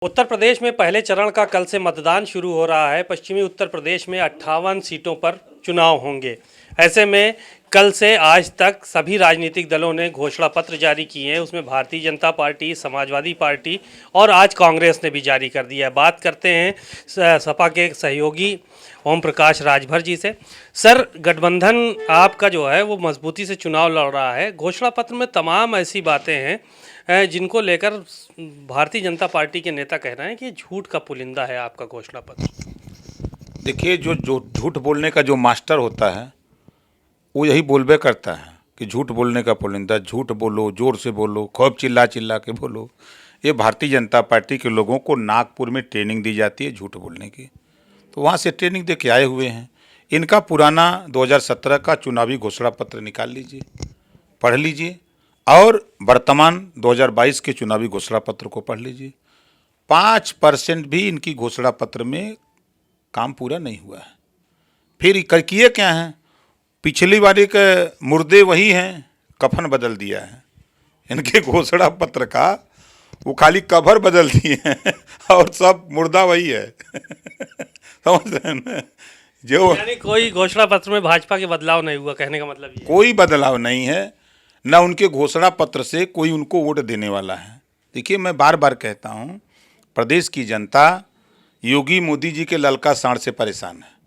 उत्तर प्रदेश में पहले चरण का कल से मतदान शुरू हो रहा है। पश्चिमी उत्तर प्रदेश में 58 सीटों पर चुनाव होंगे। ऐसे में कल से आज तक सभी राजनीतिक दलों ने घोषणा पत्र जारी किए हैं। उसमें भारतीय जनता पार्टी, समाजवादी पार्टी और आज कांग्रेस ने भी जारी कर दिया है। बात करते हैं सपा के सहयोगी ओम प्रकाश राजभर जी से। सर, गठबंधन आपका जो है वो मजबूती से चुनाव लड़ रहा है। घोषणा पत्र में तमाम ऐसी बातें हैं जिनको लेकर भारतीय जनता पार्टी के नेता कह रहे हैं कि झूठ का पुलिंदा है आपका घोषणा पत्र। देखिए, जो जो झूठ बोलने का जो मास्टर होता है वो यही बोलबे करता है कि झूठ बोलने का पुलिंदा, झूठ बोलो, जोर से बोलो, खूब चिल्ला चिल्ला के बोलो। ये भारतीय जनता पार्टी के लोगों को नागपुर में ट्रेनिंग दी जाती है झूठ बोलने की, तो वहाँ से ट्रेनिंग दे के आए हुए हैं। इनका पुराना 2017 का चुनावी घोषणा पत्र निकाल लीजिए, पढ़ लीजिए, और वर्तमान 2022 के चुनावी घोषणा पत्र को पढ़ लीजिए। 5% भी इनकी घोषणा पत्र में काम पूरा नहीं हुआ है। फिर किए क्या हैं? पिछली बारी के मुर्दे वही हैं, कफन बदल दिया है। इनके घोषणा पत्र का वो खाली कवर बदल दिए हैं और सब मुर्दा वही है। समझ रहे हैं ना? जो यानी कोई घोषणा पत्र में भाजपा के बदलाव नहीं हुआ, कहने का मतलब ये। कोई बदलाव नहीं है, न उनके घोषणा पत्र से कोई उनको वोट देने वाला है। देखिए, मैं बार बार कहता हूँ, प्रदेश की जनता योगी मोदी जी के ललका साँड़ से परेशान है।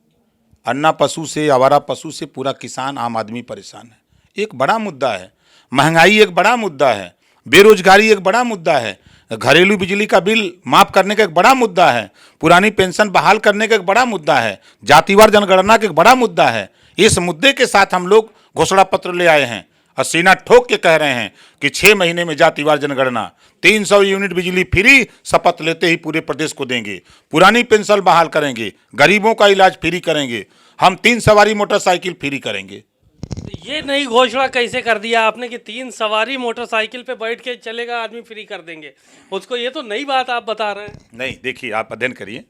अन्ना पशु से, आवारा पशु से पूरा किसान, आम आदमी परेशान है। एक बड़ा मुद्दा है, महंगाई एक बड़ा मुद्दा है, बेरोजगारी एक बड़ा मुद्दा है, घरेलू बिजली का बिल माफ करने का एक बड़ा मुद्दा है, पुरानी पेंशन बहाल करने का एक बड़ा मुद्दा है, जातिवार जनगणना का एक बड़ा मुद्दा है। इस मुद्दे के साथ हम लोग घोषणा पत्र ले आए हैं और सीना ठोक के कह रहे हैं कि 6 महीने में जातिवार जनगणना, 300 यूनिट बिजली फ्री शपथ लेते ही पूरे प्रदेश को देंगे, पुरानी पेंशन बहाल करेंगे, गरीबों का इलाज फ्री करेंगे, हम 3 सवारी मोटरसाइकिल फ्री करेंगे। तो ये नई घोषणा कैसे कर दिया आपने कि 3 सवारी मोटरसाइकिल पे बैठ के चलेगा आदमी फ्री कर देंगे उसको? ये तो नई बात आप बता रहे हैं। नहीं, देखिए, आप अध्ययन करिए।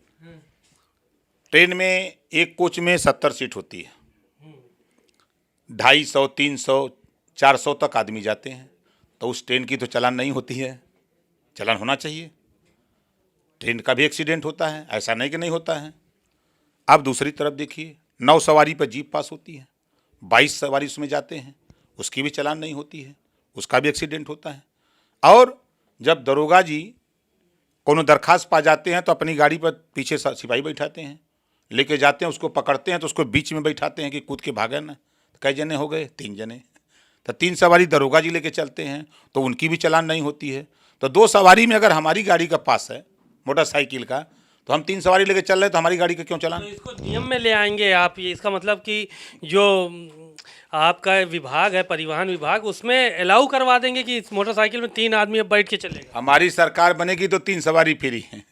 ट्रेन में एक कोच में 70 सीट होती है, 250, 300, 400 तक आदमी जाते हैं, तो उस ट्रेन की तो चालान नहीं होती है। चालान होना चाहिए। ट्रेन का भी एक्सीडेंट होता है, ऐसा नहीं कि नहीं होता है। अब दूसरी तरफ देखिए, 9 सवारी पर जीप पास होती है, 22 सवारी उसमें जाते हैं, उसकी भी चालान नहीं होती है, उसका भी एक्सीडेंट होता है। और जब दरोगा जी कोनो दरखास्त पा जाते हैं तो अपनी गाड़ी पर पीछे सिपाही बैठाते हैं, लेके जाते हैं, उसको पकड़ते हैं तो उसको बीच में बैठाते हैं कि कूद के भागे ना। कई जने हो गए? 3 जने। तो 3 सवारी दरोगा जी लेके चलते हैं तो उनकी भी चालान नहीं होती है। तो 2 सवारी में अगर हमारी गाड़ी का पास है मोटरसाइकिल का, तो हम 3 सवारी लेके चल रहे हैं तो हमारी गाड़ी का क्यों चालान? तो इसको नियम में ले आएंगे आप? ये इसका मतलब कि जो आपका विभाग है, परिवहन विभाग, उसमें अलाउ करवा देंगे कि इस मोटरसाइकिल में 3 आदमी अब बैठ के चलेगा। हमारी सरकार बनेगी तो 3 सवारी फ्री है।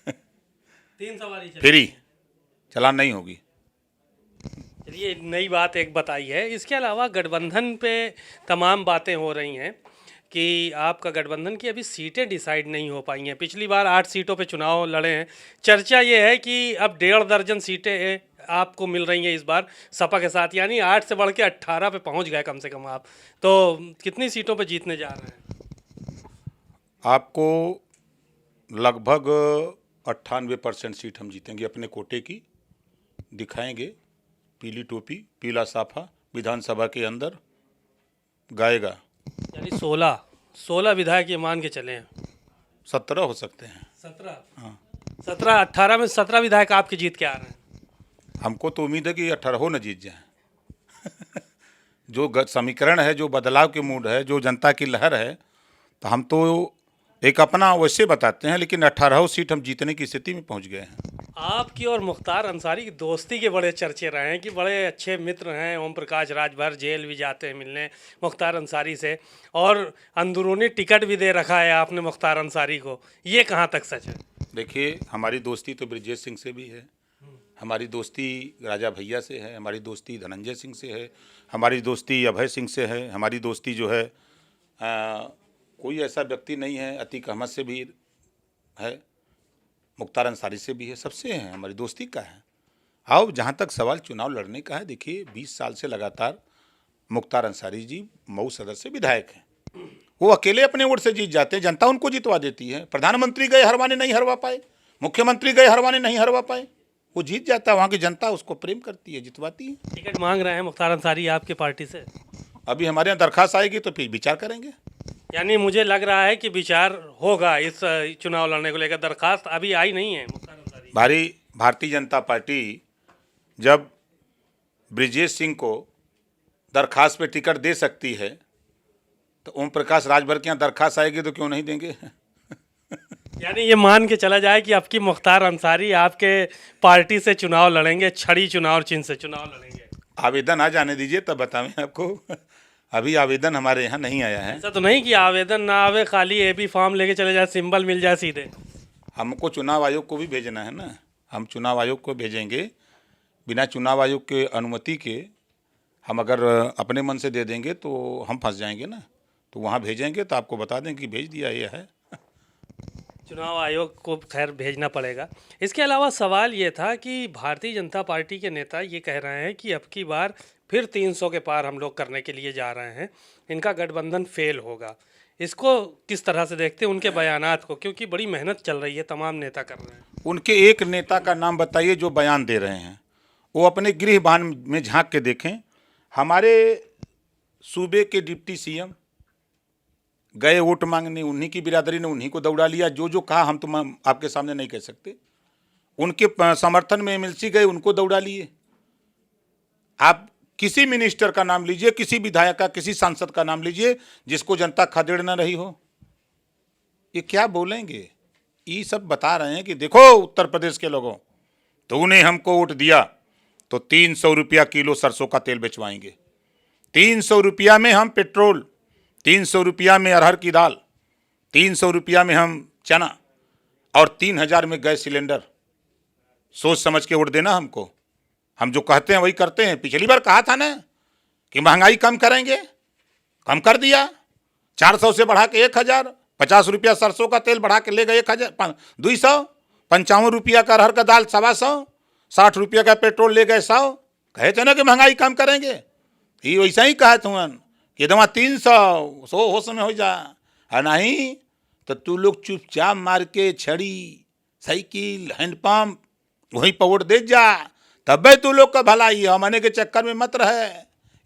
3 सवारी फ्री, चालान नहीं होगी। चलिए, नई बात एक बताई है। इसके अलावा गठबंधन पे तमाम बातें हो रही हैं कि आपका गठबंधन की अभी सीटें डिसाइड नहीं हो पाई हैं। पिछली बार 8 सीटों पे चुनाव लड़े हैं। चर्चा ये है कि अब 1.5 दर्जन सीटें आपको मिल रही हैं इस बार सपा के साथ, यानी 8 से बढ़ के 18 पे पहुंच गए कम से कम आप। तो कितनी सीटों पे जीतने जा रहे हैं? आपको लगभग 98% सीट हम जीतेंगे अपने कोटे की। दिखाएंगे पीली टोपी, पीला साफा विधानसभा के अंदर गाएगा। यानी 16 विधायक ये मान के चले हैं। 17 हो सकते हैं। 17? हाँ, 17, 18 में 17 विधायक आपके जीत के आ रहे हैं। हमको तो उम्मीद है कि 18 न जीत जाए। जो समीकरण है, जो बदलाव के मूड है, जो जनता की लहर है, तो हम तो एक अपना वैसे बताते हैं, लेकिन 18 सीट हम जीतने की स्थिति में पहुंच गए हैं। आपकी और मुख्तार अंसारी की दोस्ती के बड़े चर्चे रहे हैं कि बड़े अच्छे मित्र हैं। ओम प्रकाश राजभर जेल भी जाते हैं मिलने मुख्तार अंसारी से, और अंदरूनी टिकट भी दे रखा है आपने मुख्तार अंसारी को। ये कहाँ तक सच है? देखिए, हमारी दोस्ती तो ब्रिजेश सिंह से भी है, हमारी दोस्ती राजा भैया से है, हमारी दोस्ती धनंजय सिंह से है, हमारी दोस्ती अभय सिंह से है, हमारी दोस्ती जो है कोई ऐसा व्यक्ति नहीं है, अतीक अहमद से भी है, मुख्तार अंसारी से भी है, सबसे है, हमारी दोस्ती का है। अब जहाँ तक सवाल चुनाव लड़ने का है, देखिए 20 साल से लगातार मुख्तार अंसारी जी मऊ सदर से विधायक हैं। वो अकेले अपने वोट से जीत जाते हैं, जनता उनको जितवा देती है। प्रधानमंत्री गए हरवाने नहीं हरवा पाए, मुख्यमंत्री गए हरवाने नहीं हरवा पाए, वो जीत जाता है। वहाँ की जनता उसको प्रेम करती है, जितवाती है। टिकट मांग रहे हैं मुख्तार अंसारी आपकी पार्टी से? अभी हमारे यहाँ दरखास्त आएगी तो फिर विचार करेंगे। यानी मुझे लग रहा है कि विचार होगा इस चुनाव लड़ने को लेकर। दरखास्त अभी आई नहीं है मुख्तार अंसारी। भारतीय जनता पार्टी जब ब्रिजेश सिंह को दरखास्त पे टिकट दे सकती है तो ओम प्रकाश राजभर के यहाँ दरखास्त आएगी तो क्यों नहीं देंगे। यानी ये मान के चला जाए कि आपकी मुख्तार अंसारी आपके पार्टी से चुनाव लड़ेंगे, छड़ी चुनाव चिन्ह से चुनाव लड़ेंगे। आवेदन आ जाने दीजिए तब बताएं आपको। अभी आवेदन हमारे यहाँ नहीं आया है। ऐसा तो नहीं कि आवेदन ना आवे, खाली एबी फॉर्म लेके चले जाए, सिंबल मिल जाए सीधे। हमको चुनाव आयोग को भी भेजना है ना, हम चुनाव आयोग को भेजेंगे। बिना चुनाव आयोग के अनुमति के हम अगर अपने मन से दे देंगे तो हम फंस जाएंगे ना, तो वहाँ भेजेंगे तो आपको बता दें कि भेज दिया ये है। चुनाव आयोग को खैर भेजना पड़ेगा। इसके अलावा सवाल ये था कि भारतीय जनता पार्टी के नेता ये कह रहे हैं कि अब की बार फिर 300 के पार हम लोग करने के लिए जा रहे हैं, इनका गठबंधन फेल होगा। इसको किस तरह से देखते हैं उनके बयानात को, क्योंकि बड़ी मेहनत चल रही है, तमाम नेता कर रहे हैं। उनके एक नेता का नाम बताइए जो बयान दे रहे हैं। वो अपने गृहबान में झांक के देखें। हमारे सूबे के डिप्टी सीएम गए वोट मांगने, उन्हीं की बिरादरी ने उन्हीं को दौड़ा लिया। जो जो कहा हम तो आपके सामने नहीं कह सकते। उनके समर्थन में एमएलसी गए, उनको दौड़ा लिए। आप किसी मिनिस्टर का नाम लीजिए, किसी विधायक का, किसी सांसद का नाम लीजिए जिसको जनता खदेड़ न रही हो। ये क्या बोलेंगे? ये सब बता रहे हैं कि देखो उत्तर प्रदेश के लोगों, तूने हमको वोट दिया तो 300 रुपया किलो सरसों का तेल बेचवाएंगे, 300 रुपया में हम पेट्रोल, 300 रुपया में अरहर की दाल, 300 रुपया में हम चना और 3000 में गैस सिलेंडर। सोच समझ के वोट देना हमको। हम जो कहते हैं वही करते हैं। पिछली बार कहा था ना कि महंगाई कम करेंगे, कम कर दिया। 400 से बढ़ा के 1000, 50 रुपया सरसों का तेल बढ़ा के ले गए 1000, 200, 55 रुपया का अरहर का दाल 125, 60 रुपया का पेट्रोल ले गए 100। कहे थे ना कि महंगाई कम करेंगे, ये वैसा ही कहा तुम कि दमा 300 होश में हो जा। नहीं तो तू लोग चुपचाप मार के छड़ी, साइकिल, हैंडपम्प वहीं पर वोट दे जा, तब तू लोग का भलाई। हमने के चक्कर में मत रहे।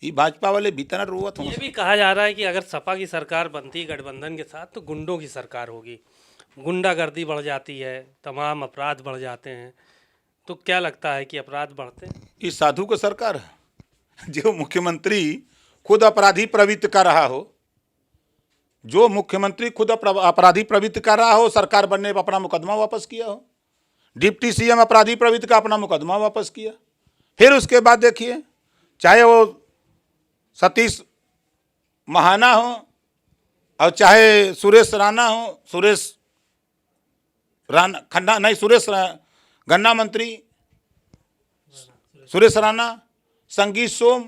ये भाजपा वाले भीतर रोवत हो। ये भी कहा जा रहा है कि अगर सपा की सरकार बनती गठबंधन के साथ तो गुंडों की सरकार होगी, गुंडागर्दी बढ़ जाती है, तमाम अपराध बढ़ जाते हैं। तो क्या लगता है कि अपराध बढ़ते हैं? ये साधु का सरकार है जो मुख्यमंत्री खुद अपराधी प्रवृत्त कर रहा हो, जो मुख्यमंत्री खुद अपराधी प्रवृत्त कर रहा हो, सरकार बनने पर अपना मुकदमा वापस किया हो। डिप्टी सीएम अपराधी प्रवृत्ति का अपना मुकदमा वापस किया। फिर उसके बाद देखिए, चाहे वो सतीश महाना हो और चाहे सुरेश राणा हो, सुरेश गन्ना मंत्री सुरेश राणा, संगीत सोम,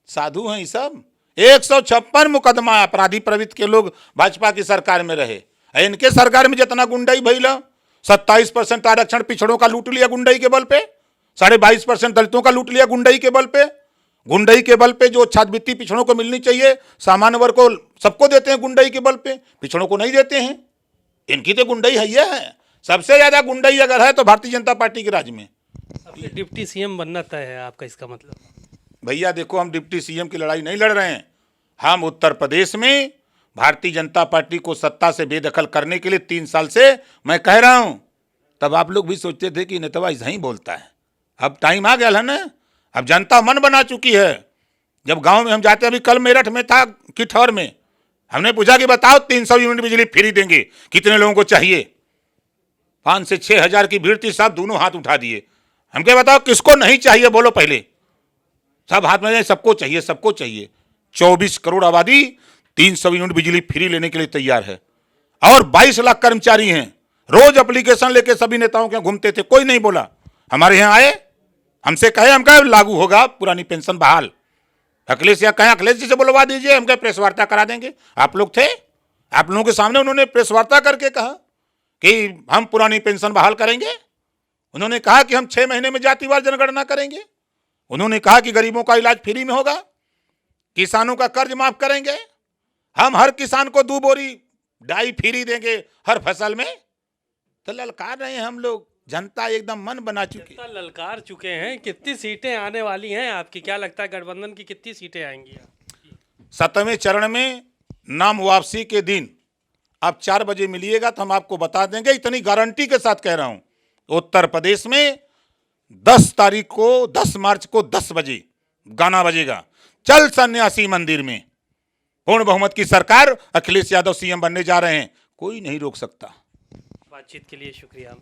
साधु हैं ये सब। 156 मुकदमा अपराधी प्रवृत्ति के लोग भाजपा की सरकार में रहे। इनके सरकार में जितना गुंडाई भइला, 27% आरक्षण पिछड़ों का लूट लिया गुंडई के बल पे, 22.5% दलितों का लूट लिया गुंडई के बल पे। गुंडई के बल पे जो छात्रवृत्ति पिछड़ों को मिलनी चाहिए, सामान्य वर्ग को सबको देते हैं गुंडई के बल पे, पिछड़ों को नहीं देते हैं। इनकी तो गुंडई है। सबसे ज्यादा गुंडई अगर है तो भारतीय जनता पार्टी के राज में। डिप्टी सीएम बनना तय है आपका, इसका मतलब? भैया देखो, हम डिप्टी सीएम की लड़ाई नहीं लड़ रहे हैं। हम उत्तर प्रदेश में भारतीय जनता पार्टी को सत्ता से बेदखल करने के लिए 3 साल से मैं कह रहा हूं। तब आप लोग भी सोचते थे कि नेता ऐसा ही बोलता है। अब टाइम आ गया है ना, अब जनता मन बना चुकी है। जब गांव में हम जाते, अभी कल मेरठ में था, किठौर में, हमने पूछा कि बताओ 300 यूनिट बिजली फ्री देंगे, कितने लोगों को चाहिए? 5 से 6 हजार की भीड़ थी, साहब दोनों हाथ उठा दिए। हम क्या बताओ किसको नहीं चाहिए, बोलो पहले। सब हाथ में, सबको चाहिए, सबको चाहिए। 24 करोड़ आबादी 300 यूनिट बिजली फ्री लेने के लिए तैयार है और 22 लाख कर्मचारी हैं। रोज एप्लीकेशन लेके सभी नेताओं के घूमते थे, कोई नहीं बोला। हमारे यहाँ आए, हमसे कहे, हम कहे लागू होगा पुरानी पेंशन बहाल। अखिलेश या कहें अखिलेश जी से बुलवा दीजिए, हम कहे प्रेस वार्ता करा देंगे। आप लोग थे, आप लोगों के सामने उन्होंने प्रेस वार्ता करके कहा कि हम पुरानी पेंशन बहाल करेंगे। उन्होंने कहा कि हम 6 महीने में जातिवार जनगणना करेंगे। उन्होंने कहा कि गरीबों का इलाज फ्री में होगा, किसानों का कर्ज माफ करेंगे। हम हर किसान को 2 बोरी डाई फ्री देंगे हर फसल में। तो ललकार रहे हैं हम लोग, जनता एकदम मन बना चुकी। जनता ललकार चुके हैं। कितनी सीटें आने वाली हैं आपकी, क्या लगता है गठबंधन की कितनी सीटें आएंगी? 7वें चरण में नाम वापसी के दिन आप 4 बजे मिलिएगा तो हम आपको बता देंगे, इतनी गारंटी के साथ कह रहा हूं। उत्तर प्रदेश में 10 तारीख को 10 मार्च को 10 बजे गाना बजेगा, चल सन्यासी मंदिर में। पूर्ण बहुमत की सरकार, अखिलेश यादव सीएम बनने जा रहे हैं, कोई नहीं रोक सकता। बातचीत के लिए शुक्रिया।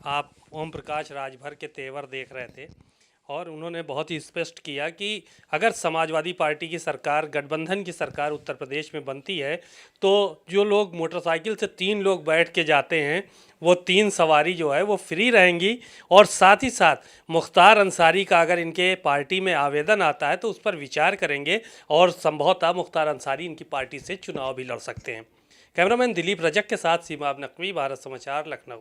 आप ओम प्रकाश राजभर के तेवर देख रहे थे और उन्होंने बहुत ही स्पष्ट किया कि अगर समाजवादी पार्टी की सरकार, गठबंधन की सरकार उत्तर प्रदेश में बनती है तो जो लोग मोटरसाइकिल से 3 लोग बैठ के जाते हैं वो 3 सवारी जो है वो फ्री रहेंगी। और साथ ही साथ मुख्तार अंसारी का अगर इनके पार्टी में आवेदन आता है तो उस पर विचार करेंगे और संभवतः मुख्तार अंसारी इनकी पार्टी से चुनाव भी लड़ सकते हैं। कैमरामैन दिलीप रजक के साथ सीमा नकवी, भारत समाचार, लखनऊ।